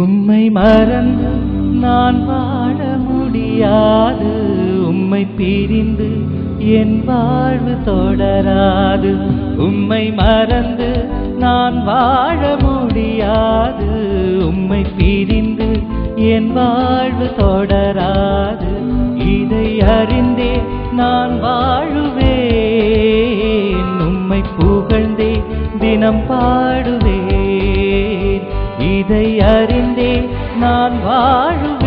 உம்மை மறந்து நான் வாழ முடியாது, உம்மை பிரிந்து என் வாழ்வு தொடராது. உம்மை மறந்து நான் வாழ முடியாது, உம்மை பிரிந்து என் வாழ்வு தொடராது. இதை அறிந்தே நான் வாழுவேன், உம்மை புகழ்ந்தே தினம் பாடுவேன். இதை அறிந்தே நான் வாழுவேன்,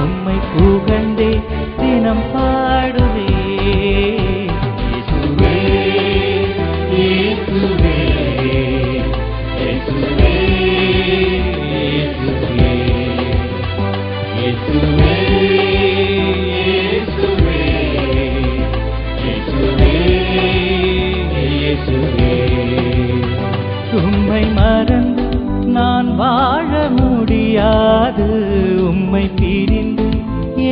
உம்மை புகழ்ந்தே தினம் பாடுவேன். இயேசுவே, இயேசுவே, இயேசுவே, இயேசுவே, இயேசுவே, இயேசுவே, இயேசுவே. உம்மை மறந்து நான் வாழ முடியாது, உம்மை பிரிந்து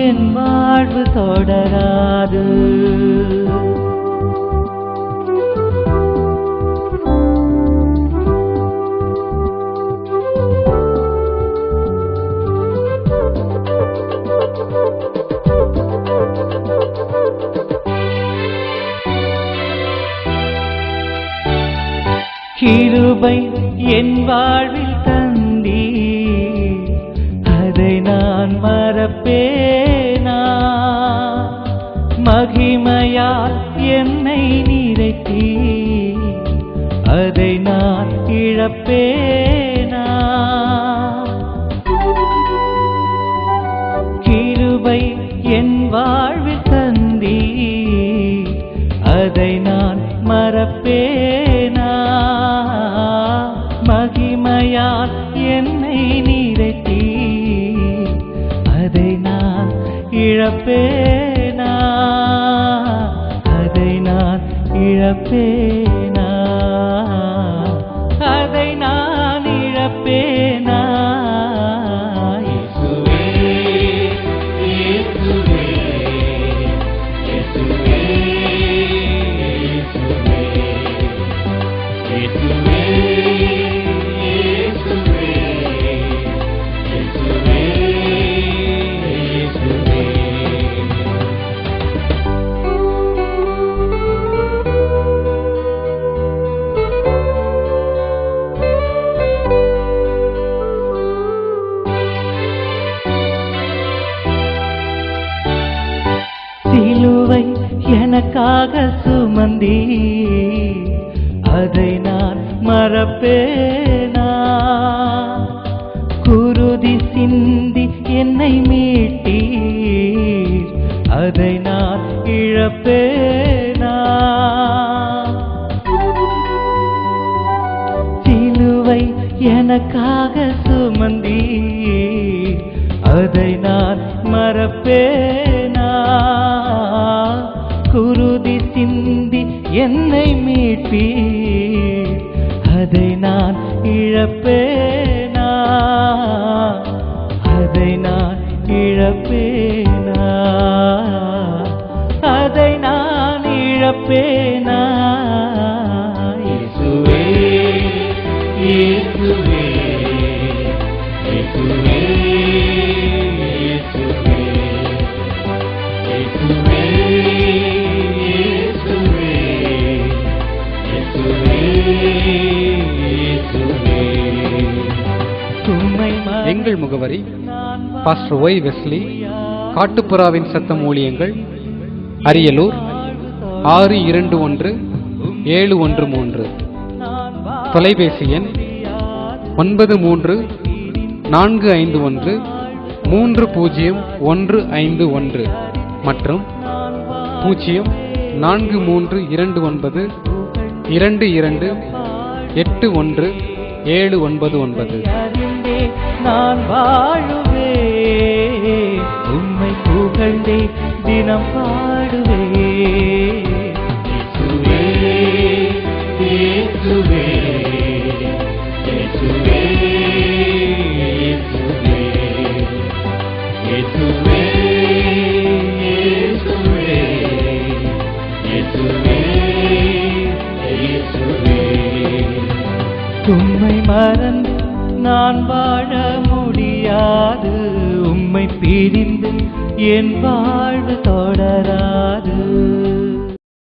என் வாழ்வு தொடராது. கிருபை என் வாழ்வில் தந்தீர், அதை நான் மறப்பேனா? மகிமையால் என்னை நிறைத்தீர், அதை நான் இழப்பேனா? கிருபை என் வாழ்வில் தந்தீர், அதை நான் மறப்பேனா? மகிமையால் என்னை நிறைத்தீர், அதை நான் இழப்பேனா? அதை நான் இழப்பேனா? அதை நான் இழப்பேனா? இயேசுவே, இயேசுவே, இயேசுவே, இயேசுவே, சிலுவை எனக்காக சுமந்தீ, அதை நான் மறப்பேனா? குருதி சிந்தி என்னை மீட்டீர், அதை நான் இழப்பேனா? சிலுவை எனக்காக சுமந்தீர், அதை நான் மறப்பேனா? குருதி சிந்தி என்னை மீட்பீர், அதை நான் இழப்பேனா? அதை நான் இழப்பேனா? அதை நான் இழப்பேனா? இயேசுவே, இயேசுவே, இயேசுவே, இயேசுவே, இயேசுவே, எங்கள் முகவரி பாஸ்டர் ஒய் வெஸ்லி, காட்டுப்புறாவின் சத்தம் ஊழியங்கள், அரியலூர் 621713. தொலைபேசி எண் 9345130151 மற்றும் 0434228179. நான் வாழுவேன், உம்மை புகழ்ந்தே தினம் பாடுவேன். இயேசுவே, இயேசுவே, இயேசுவே, இயேசுவே, இயேசுவே, இயேசுவே, இயேசுவே, இயேசுவே. உம்மை மறந்து நான் வாழ முடியாது, உம்மை பிரிந்து என் வாழ்வு தொடராது.